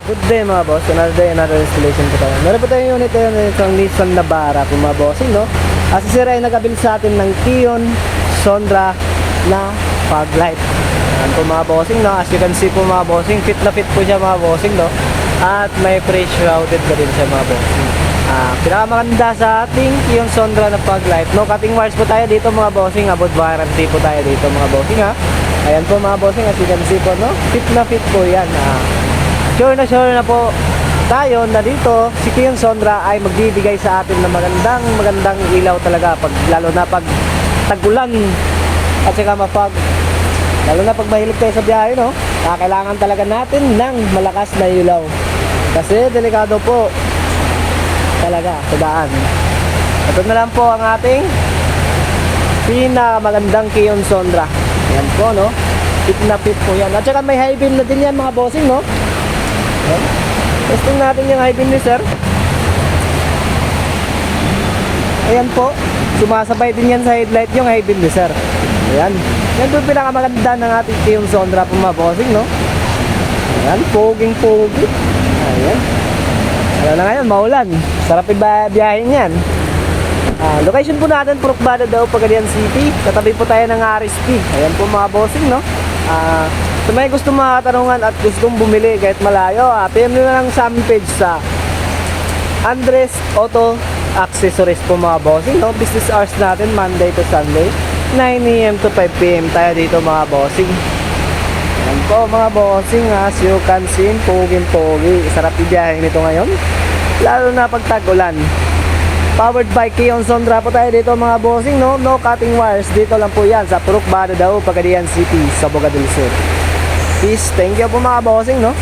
Good day mga boss, another day, another installation po tayo. Meron po tayong unit tayo ng isang Nissan Navara po mga bossing, no? Sira ay nagabili sa atin ng Kion Sondra na fog light. Ayan po mga bossing, no? As you can see po mga bossing, fit na fit po siya mga bossing, no? At may fresh routed pa rin siya mga bossing. Pinakamaganda sa ating Kion Sondra na fog light, no? Cutting wires po tayo dito mga bossing, about warranty po tayo dito mga bossing, ha? Ayan po mga bossing, as you can see po, no? Fit na fit po yan, sure na po tayo na dito si Kion Sondra ay magbibigay sa atin ng magandang ilaw talaga lalo na pag tag-ulan at saka mapag lalo na pag mahilig tayo sa biyahe, no? Kailangan talaga natin ng malakas na ilaw kasi delikado po talaga sa daan. Ito na lang po ang ating pinakamagandang Kion Sondra. Yan po, no? Fit na fit po yan at saka may high beam na din yan mga bossing, no? Testing natin yung high beam ni sir. Ayan po, sumasabay din yan sa headlight yung high beam ni sir. Ayan, yan po pinakamaganda ng ating Kion Sondra po mga bossing, no? Ayan, poging-pogi. Ayan, ano na ngayon, maulan. Sarap biyahin yan. Location po natin, Purok-Bada daw, Pagadian City. Katabi po tayo ng RSP. Ayan po mga bossing, no? Kung may gusto mga katanungan at gustong bumili kahit malayo, PM nyo na lang sa aming page sa Andres Auto Accessories po mga bossing, no? Business hours natin Monday to Sunday 9 AM to 5 PM tayo dito mga bossing. Ayan po mga bossing, as you can see, poging-pogi. Sarap ibiyahe nito ngayon lalo na pag tag-ulan. Powered by Kion Sondra po tayo dito mga bossing, no? No cutting wires. Dito lang po yan sa Purok-Bada daw, Pagadian City, sa Boca del Sur. Peace. Thank you po mga bossing, no?